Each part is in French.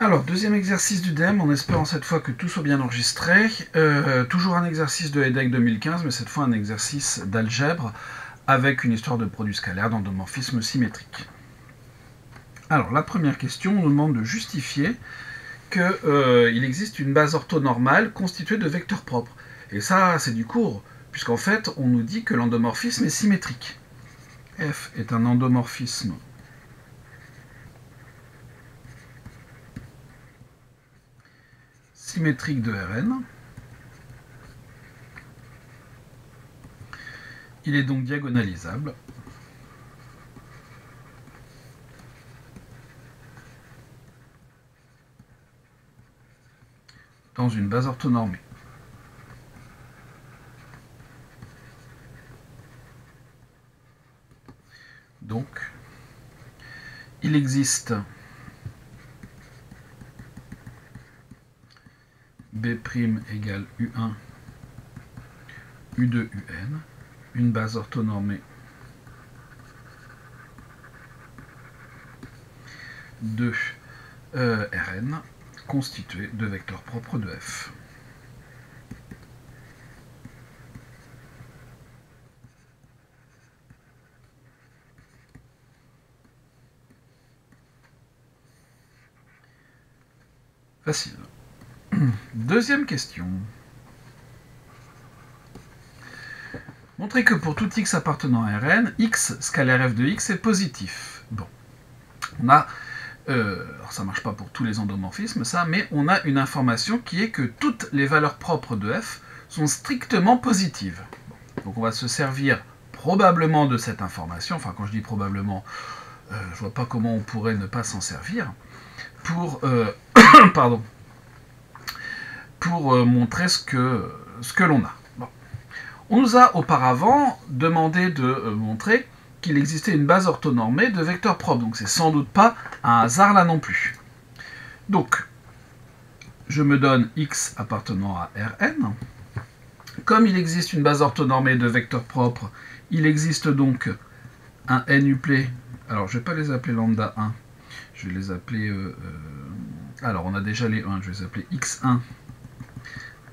Alors, deuxième exercice du DEM, en espérant cette fois que tout soit bien enregistré. Toujours un exercice de EDEC 2015, mais cette fois un exercice d'algèbre avec une histoire de produit scalaire d'endomorphisme symétrique. Alors, la première question, on nous demande de justifier qu'il existe une base orthonormale constituée de vecteurs propres. Et ça, c'est du cours, puisqu'en fait, on nous dit que l'endomorphisme est symétrique. F est un endomorphisme symétrique de Rn. Il est donc diagonalisable. Dans une base orthonormée. Donc, il existe B' égale U1, U2, UN, une base orthonormée de Rn constituée de vecteurs propres de F. Facile. Deuxième question. Montrer que pour tout x appartenant à Rn, x scalaire f de x est positif. Bon. On a... alors ça ne marche pas pour tous les endomorphismes, ça, mais on a une information qui est que toutes les valeurs propres de f sont strictement positives. Bon. Donc on va se servir probablement de cette information, enfin quand je dis probablement, je vois pas comment on pourrait ne pas s'en servir, pour, pardon, pour montrer ce que l'on a. Bon. On nous a auparavant demandé de montrer qu'il existait une base orthonormée de vecteurs propres, donc c'est sans doute pas un hasard là non plus. Donc, je me donne x appartenant à Rn. Comme il existe une base orthonormée de vecteurs propres, il existe donc un n-uplet. Alors, je ne vais pas les appeler lambda 1, je vais les appeler... alors, on a déjà les 1, je vais les appeler x1,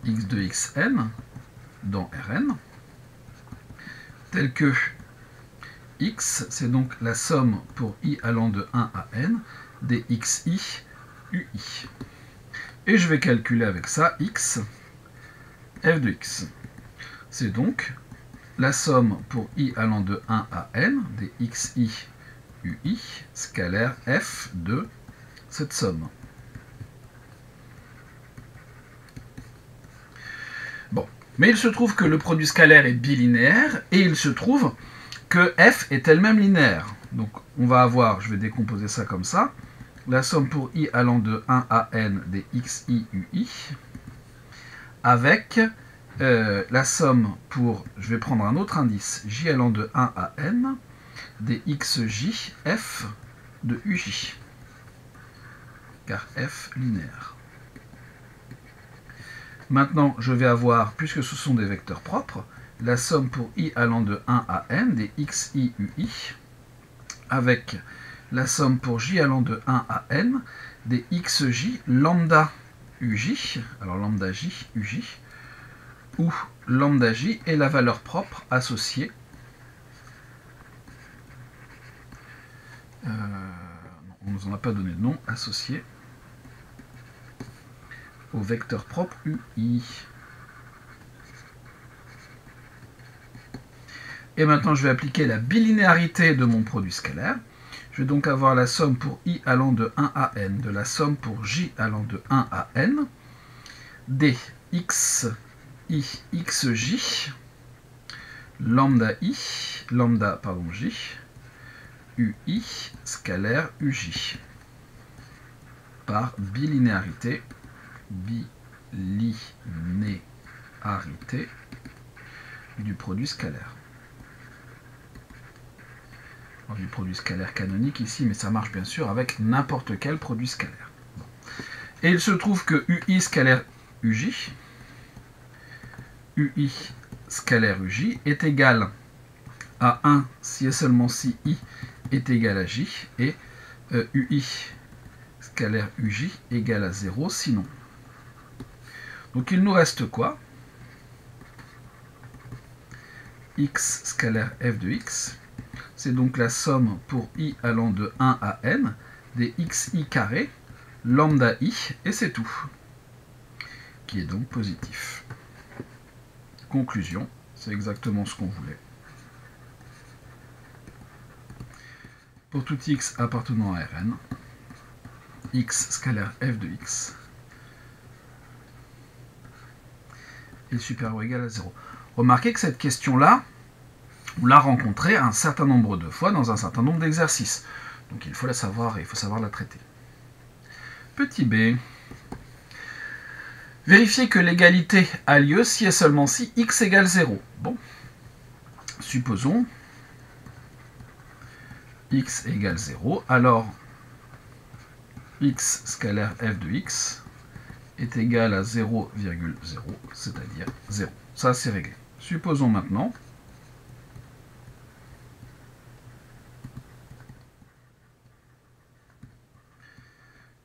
x2, xn dans Rn, tel que x, c'est donc la somme pour i allant de 1 à n des xi, ui. Et je vais calculer avec ça x, f de x. C'est donc la somme pour i allant de 1 à n des xi, ui, scalaire f de cette somme. Bon, mais il se trouve que le produit scalaire est bilinéaire, et il se trouve que f est elle-même linéaire. Donc on va avoir, je vais décomposer ça comme ça, la somme pour i allant de 1 à n des xi, ui, avec la somme pour, je vais prendre un autre indice, j allant de 1 à n, des xj, f de uj, car f linéaire. Maintenant, je vais avoir, puisque ce sont des vecteurs propres, la somme pour i allant de 1 à n des xi, ui, avec la somme pour j allant de 1 à n des xj lambda uj, alors lambda j, uj, où lambda j est la valeur propre associée on ne nous en a pas donné de nom, associée au vecteur propre ui. Et maintenant, je vais appliquer la bilinéarité de mon produit scalaire. Je vais donc avoir la somme pour i allant de 1 à n, de la somme pour j allant de 1 à n, des x, i, xj, lambda i, lambda, pardon, j, ui, scalaire uj, par bilinéarité, du produit scalaire. Alors, du produit scalaire canonique ici, mais ça marche bien sûr avec n'importe quel produit scalaire. Bon. Et il se trouve que ui scalaire uj, ui scalaire uj est égal à 1 si et seulement si i est égal à j, et ui scalaire uj égale à 0, sinon. Donc il nous reste quoi? X scalaire f de x, c'est donc la somme pour i allant de 1 à n des xi carré, lambda i, et c'est tout, qui est donc positif. Conclusion, c'est exactement ce qu'on voulait. Pour tout x appartenant à Rn, x scalaire f de x est supérieur ou égal à 0. Remarquez que cette question-là, on l'a rencontrée un certain nombre de fois dans un certain nombre d'exercices. Donc il faut la savoir et il faut savoir la traiter. Petit b. Vérifiez que l'égalité a lieu si et seulement si x égale 0. Bon. Supposons x égale 0. Alors, x scalaire f de x est égal à 0,0, c'est-à-dire 0. Ça, c'est réglé. Supposons maintenant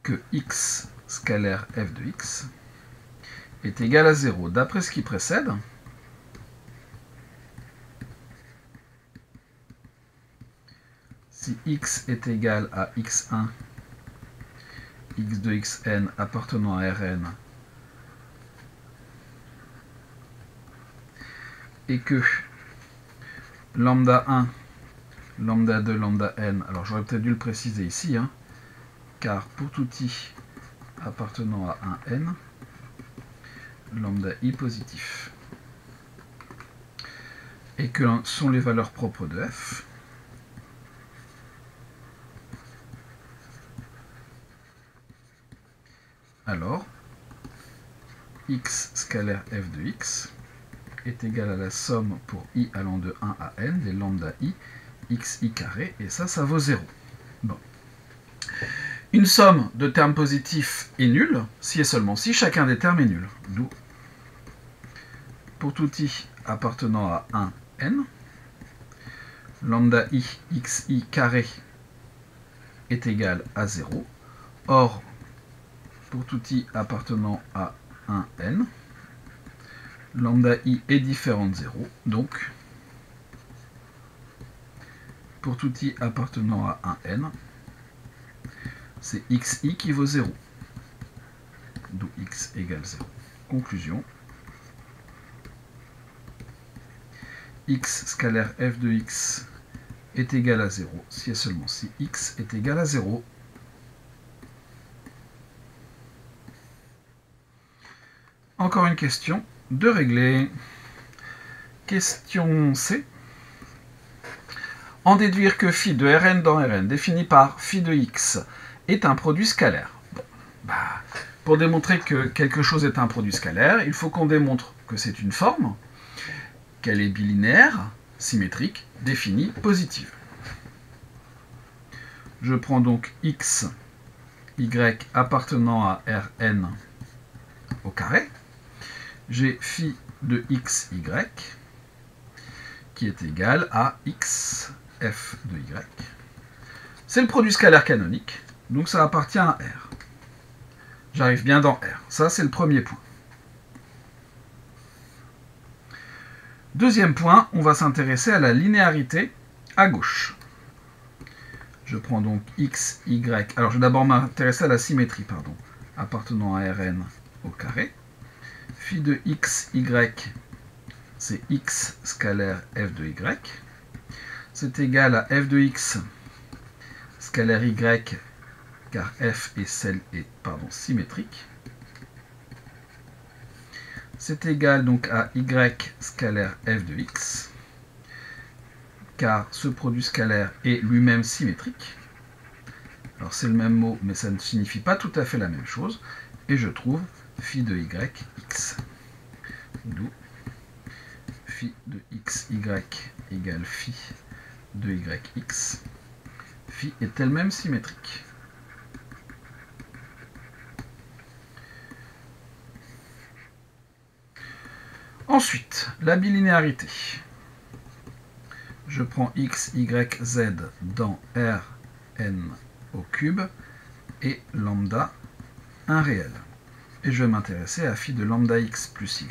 que x scalaire f de x est égal à 0. D'après ce qui précède, si x est égal à x1, x de xn appartenant à Rn, et que lambda 1, lambda 2, lambda n, alors j'aurais peut-être dû le préciser ici, hein, car pour tout i appartenant à un n, lambda i positif, et que sont les valeurs propres de f, alors x scalaire f de x est égal à la somme pour i allant de 1 à n des lambda i xi carré, et ça vaut 0. Bon. Une somme de termes positifs est nulle si et seulement si chacun des termes est nul. D'où, pour tout i appartenant à 1 n, lambda i xi carré est égal à 0. Or, pour tout i appartenant à 1 n, lambda i est différent de 0, donc pour tout i appartenant à 1 n, c'est xi qui vaut 0, d'où x égale 0. Conclusion, x scalaire f de x est égal à 0 si et seulement si x est égal à 0. Encore une question de régler. Question C. En déduire que phi de Rn dans Rn, défini par phi de x, est un produit scalaire. Bon, pour démontrer que quelque chose est un produit scalaire, il faut qu'on démontre que c'est une forme, qu'elle est bilinéaire, symétrique, définie, positive. Je prends donc x, y appartenant à Rn au carré. J'ai phi de xy qui est égal à x f de y. C'est le produit scalaire canonique, donc ça appartient à R. J'arrive bien dans R. Ça, c'est le premier point. Deuxième point, on va s'intéresser à la linéarité à gauche. Je prends donc x, y. Alors, je vais d'abord m'intéresser à la symétrie, pardon, appartenant à Rn au carré. Phi de x, y, c'est x scalaire f de y. C'est égal à f de x scalaire y, car f est symétrique. C'est égal donc à y scalaire f de x, car ce produit scalaire est lui-même symétrique. Alors c'est le même mot, mais ça ne signifie pas tout à fait la même chose. Et je trouve phi de y, x. D'où phi de x, y égale phi de y, x. Phi est elle-même symétrique. Ensuite, la bilinéarité. Je prends x, y, z dans Rn au cube et lambda 1 réel. Et je vais m'intéresser à phi de lambda x plus y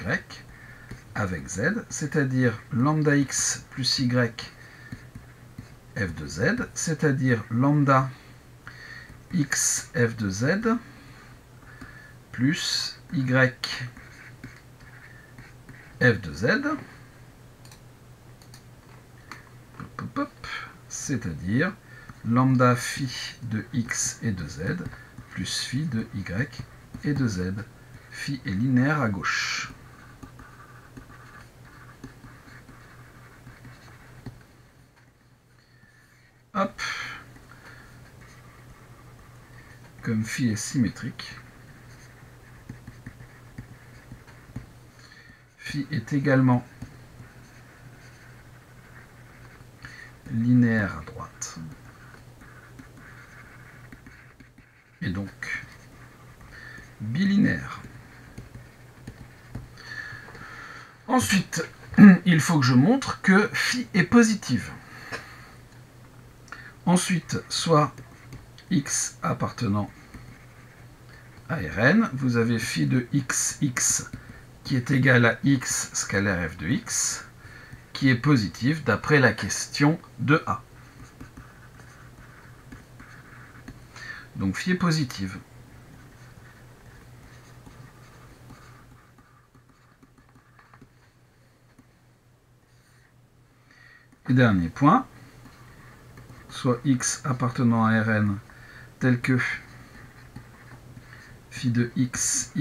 avec z, c'est-à-dire lambda x plus y f de z, c'est-à-dire lambda x f de z plus y f de z, c'est-à-dire lambda phi de x et de z plus phi de y et de z. Phi est linéaire à gauche. Hop. Comme phi est symétrique, phi est également linéaire à droite. Et donc bilinéaire. Ensuite, il faut que je montre que phi est positive. Ensuite, soit x appartenant à Rn, vous avez phi de x qui est égal à x scalaire f de x, qui est positif d'après la question de A. Donc phi est positive. Et dernier point, soit x appartenant à Rn tel que phi de x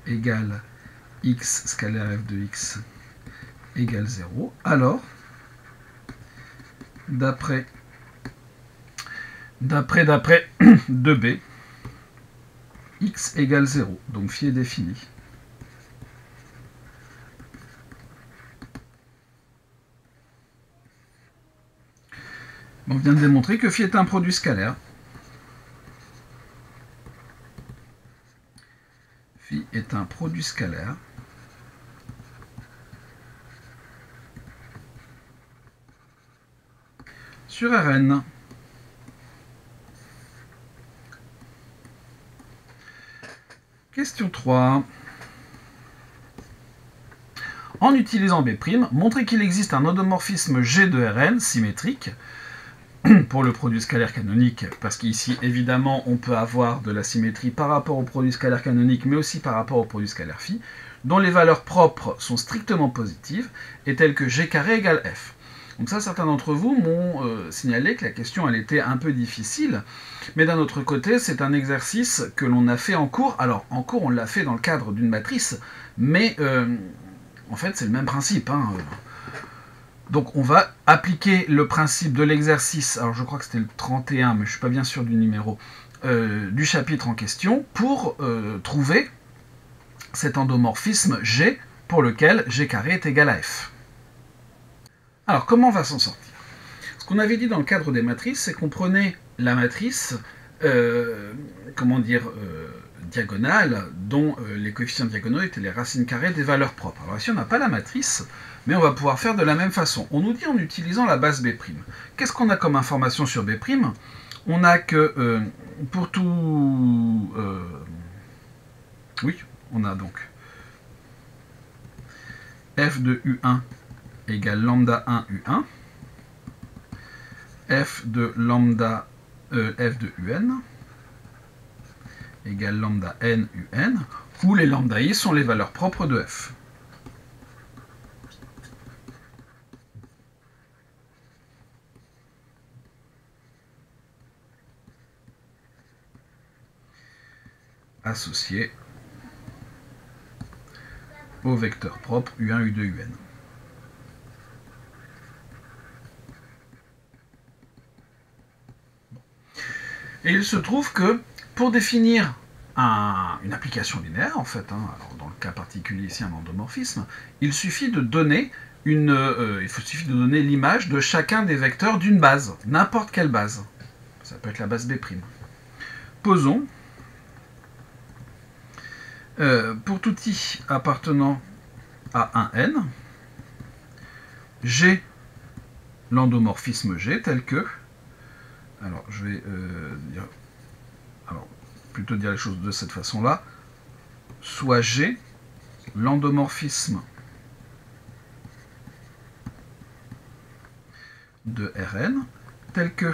égale x scalaire f de x égale 0, alors d'après 2b, x égale 0, donc phi est défini. On vient de démontrer que phi est un produit scalaire. Phi est un produit scalaire sur Rn. Question 3. En utilisant B', montrez qu'il existe un endomorphisme G de Rn symétrique pour le produit scalaire canonique, parce qu'ici, évidemment, on peut avoir de la symétrie par rapport au produit scalaire canonique, mais aussi par rapport au produit scalaire phi, dont les valeurs propres sont strictement positives, et telles que G carré égale F. Donc ça, certains d'entre vous m'ont signalé que la question, elle était un peu difficile, mais d'un autre côté, c'est un exercice que l'on a fait en cours. Alors, en cours, on l'a fait dans le cadre d'une matrice, mais en fait, c'est le même principe, hein. Donc on va appliquer le principe de l'exercice, alors je crois que c'était le 31, mais je ne suis pas bien sûr du numéro, du chapitre en question, pour trouver cet endomorphisme G pour lequel G carré est égal à F. Alors comment on va s'en sortir? Ce qu'on avait dit dans le cadre des matrices, c'est qu'on prenait la matrice, diagonale, dont les coefficients diagonaux étaient les racines carrées des valeurs propres. Alors ici on n'a pas la matrice, mais on va pouvoir faire de la même façon. On nous dit en utilisant la base B'. Qu'est-ce qu'on a comme information sur B'? On a que pour tout... oui, on a donc f de U1 égale lambda 1 U1, f de lambda f de UN égale lambda n UN, où les lambda i sont les valeurs propres de f. Associé au vecteur propre U1, U2, UN. Et il se trouve que pour définir une application linéaire, en fait, hein, alors dans le cas particulier ici un endomorphisme, il suffit de donner l'image de chacun des vecteurs d'une base, n'importe quelle base. Ça peut être la base B'. Posons, pour tout i appartenant à un n, j'ai l'endomorphisme G tel que, alors je vais dire, alors plutôt dire les choses de cette façon-là, soit G, l'endomorphisme de Rn, tel que,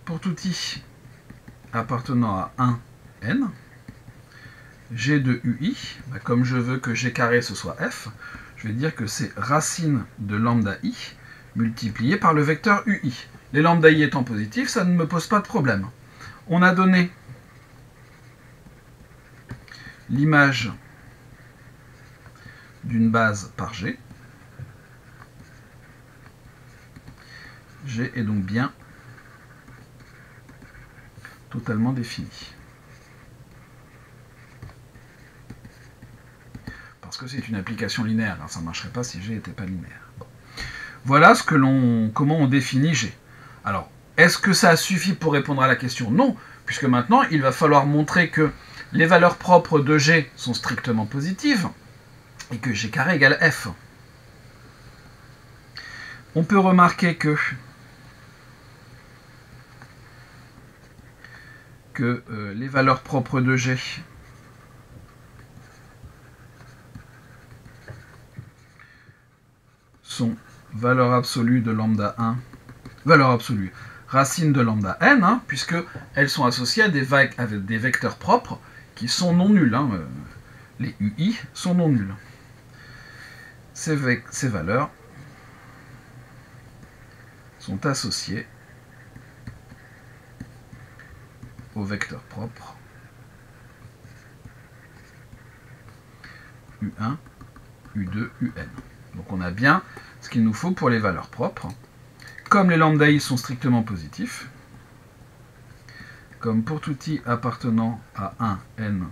pour tout i appartenant à 1n, G de ui, comme je veux que G carré ce soit f, je vais dire que c'est racine de lambda i multiplié par le vecteur ui. Les lambda i étant positifs, ça ne me pose pas de problème. On a donné l'image d'une base par G. G est donc bien totalement défini. Parce que c'est une application linéaire, ça ne marcherait pas si G n'était pas linéaire. Bon. Voilà comment on définit G. Alors, est-ce que ça suffit pour répondre à la question? Non, puisque maintenant, il va falloir montrer que les valeurs propres de G sont strictement positives et que G carré égale F. On peut remarquer que les valeurs propres de G sont valeur absolue de lambda 1, valeur absolue, racine de lambda n, puisqu'elles sont associées à des vecteurs propres qui sont non nuls. Les ui sont non nuls. Ces valeurs sont associées aux vecteurs propres U1, U2, UN. Donc on a bien ce qu'il nous faut pour les valeurs propres. Comme les lambda i sont strictement positifs, comme pour tout i appartenant à 1n,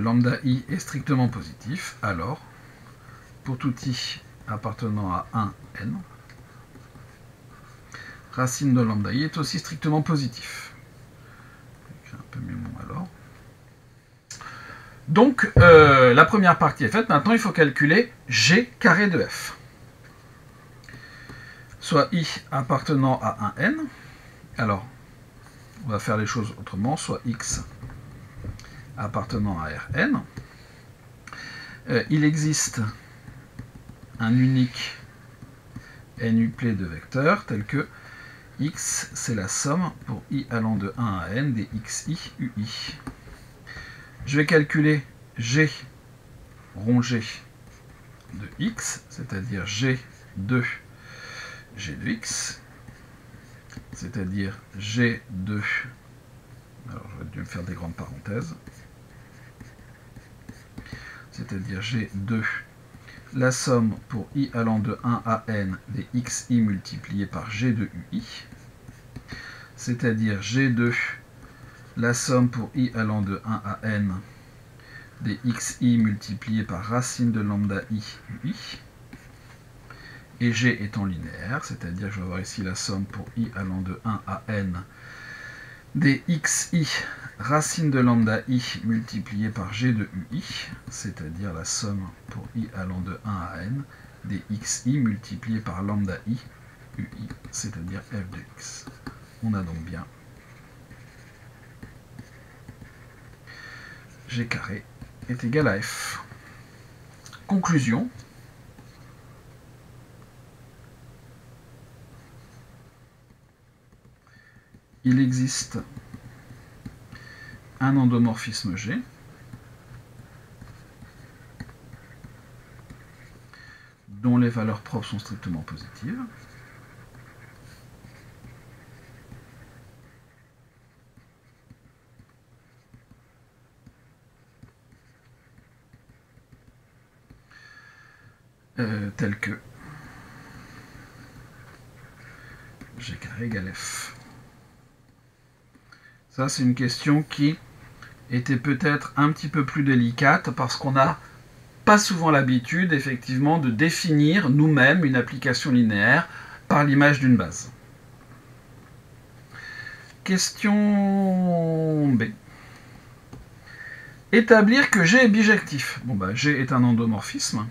lambda i est strictement positif, alors pour tout i appartenant à 1n, racine de lambda i est aussi strictement positif. J'écris un peu mieux mon alors. Donc, la première partie est faite. Maintenant, il faut calculer G carré de F. Soit I appartenant à 1n. Alors, on va faire les choses autrement. Soit X appartenant à Rn. Il existe un unique n-uplet de vecteurs tel que X, c'est la somme pour I allant de 1 à n des xi ui. Je vais calculer G rongé de X, c'est-à-dire G de x, c'est-à-dire G de... Alors, je vais dû me faire des grandes parenthèses. C'est-à-dire G de la somme pour I allant de 1 à n des xi multiplié par G de ui, c'est-à-dire G de la somme pour I allant de 1 à n des xi multiplié par racine de lambda i ui, et G étant linéaire, c'est-à-dire que je vais avoir ici la somme pour I allant de 1 à n des xi racine de lambda i multiplié par G de ui, c'est-à-dire la somme pour I allant de 1 à n des xi multiplié par lambda i ui, c'est-à-dire f de x. On a donc bien G carré est égal à F. Conclusion. Il existe un endomorphisme G dont les valeurs propres sont strictement positives. Tel que G carré égale F. Ça, c'est une question qui était peut-être un petit peu plus délicate parce qu'on n'a pas souvent l'habitude, effectivement, de définir nous-mêmes une application linéaire par l'image d'une base. Question B. Établir que G est bijectif. Bon, G est un endomorphisme.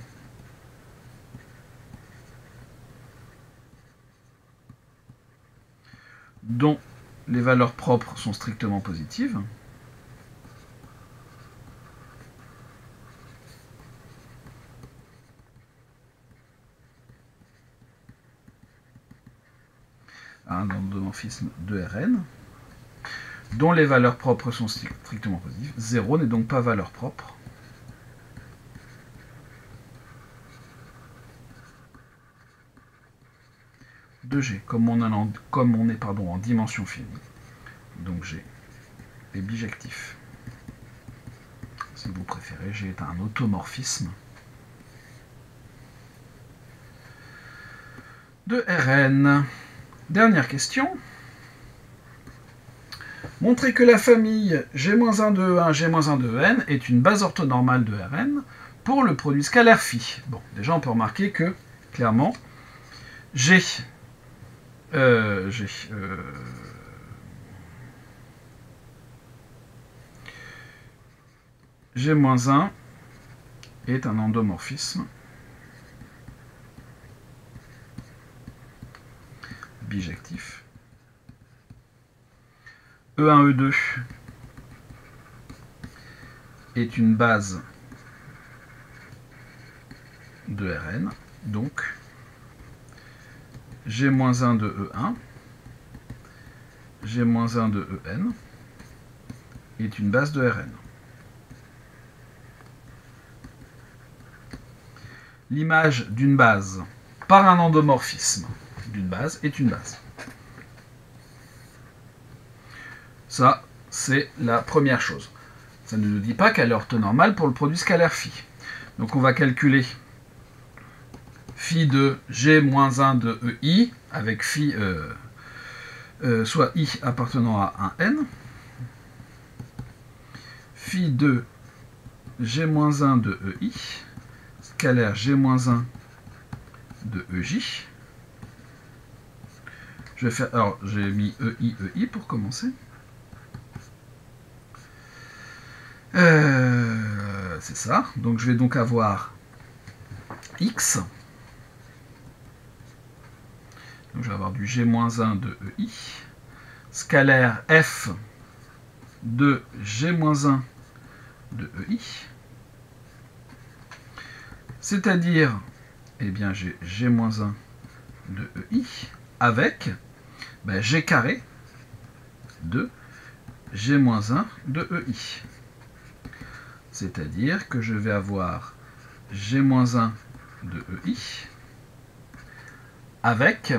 Dont les valeurs propres sont strictement positives. Un endomorphisme de Rn, dont les valeurs propres sont strictement positives. 0 n'est donc pas valeur propre. De G, comme on est en dimension finie. Donc G est bijectif. Si vous préférez, G est un automorphisme de Rn. Dernière question. Montrez que la famille G-1 de E1, G-1 de En est une base orthonormale de Rn pour le produit scalaire phi. Bon, déjà on peut remarquer que, clairement, G1 est un endomorphisme bijectif. E1, E2 est une base de Rn, donc G-1 de E1, G-1 de En est une base de Rn. L'image d'une base par un endomorphisme d'une base est une base. Ça, c'est la première chose. Ça ne nous dit pas qu'elle est orthonormale pour le produit scalaire phi. Donc on va calculer phi de G-1 de EI avec phi soit I appartenant à un N. Phi de G-1 de EI scalaire G-1 de EJ. Je vais faire. Alors, j'ai mis EI pour commencer. C'est ça. Donc, je vais donc avoir X. Donc, je vais avoir du G-1 de EI. Scalaire F de G-1 de EI. C'est-à-dire, eh bien, j'ai G-1 de EI avec G carré de G-1 de EI. C'est-à-dire que je vais avoir G-1 de EI avec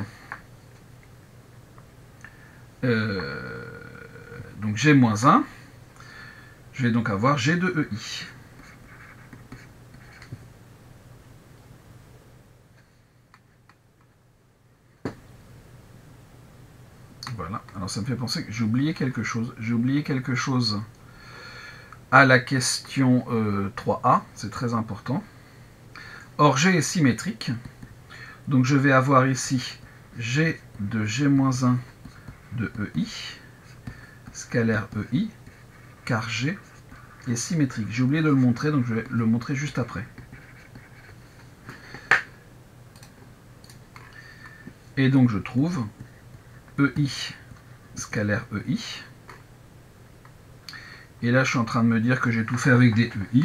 donc G-1, je vais donc avoir G de EI. Voilà, alors ça me fait penser que j'ai oublié quelque chose. J'ai oublié quelque chose à la question 3A, c'est très important. Or, G est symétrique, donc je vais avoir ici G de G-1 de EI, scalaire EI, car G est symétrique. J'ai oublié de le montrer, donc je vais le montrer juste après. Et donc je trouve EI scalaire EI. Et là, je suis en train de me dire que j'ai tout fait avec des EI.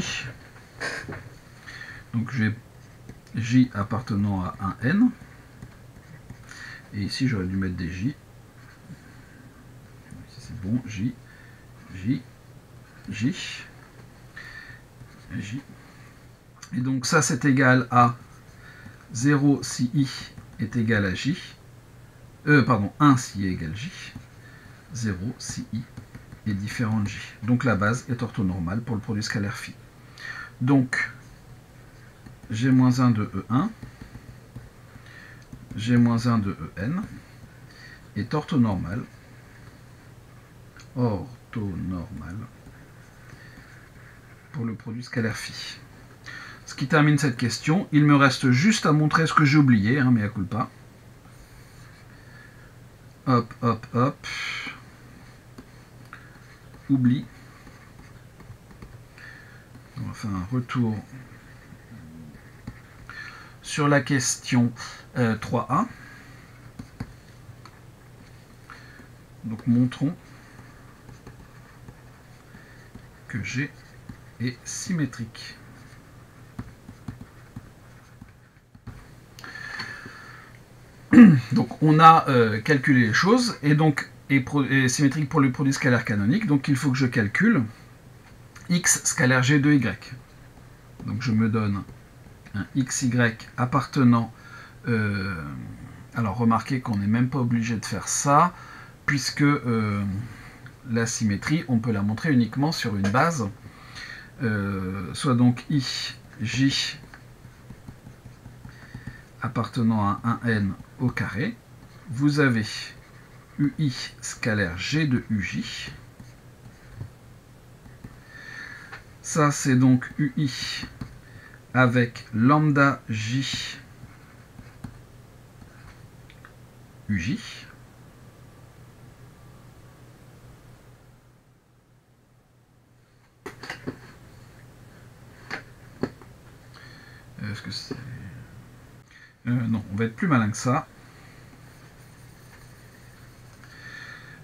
Donc j'ai J appartenant à un N. Et ici, j'aurais dû mettre des J. Ici, c'est bon. J, J, J, J. Et donc ça, c'est égal à 0 si I est égal à J. Pardon, 1 si I est égal à J. 0 si I est différent de J. Donc la base est orthonormale pour le produit scalaire phi. Donc, G-1 de E1, G-1 de En est orthonormal pour le produit scalaire phi. Ce qui termine cette question. Il me reste juste à montrer ce que j'ai oublié, hein, mea culpa. Hop, hop, hop. Oublie. On va faire un retour sur la question 3A. Donc Donc montrons que G est symétrique. Donc on a calculé les choses, et donc est symétrique pour le produit scalaire canonique, donc il faut que je calcule x scalaire g de y. Donc je me donne un xy appartenant... alors remarquez qu'on n'est même pas obligé de faire ça, puisque la symétrie, on peut la montrer uniquement sur une base, soit donc i, j appartenant à un n au carré. Vous avez ui scalaire g de uj. Ça, c'est donc ui avec lambda j uj. Est-ce que c'est... non, on va être plus malin que ça.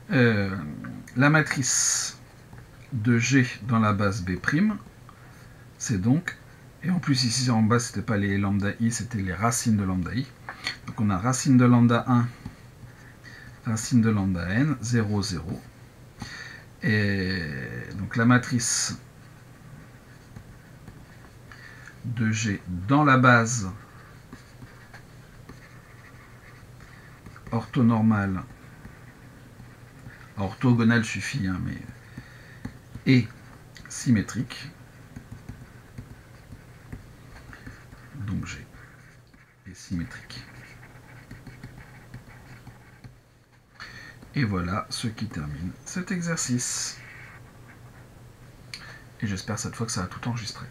La matrice de G dans la base B', c'est donc, et en plus ici en bas c'était pas les lambda I, c'était les racines de lambda I. Donc on a racine de lambda 1, racine de lambda n, 0, 0. Et donc la matrice de G dans la base orthonormale, orthogonale suffit, hein, mais est symétrique. Donc G est symétrique. Et voilà ce qui termine cet exercice. Et j'espère cette fois que ça a tout enregistré.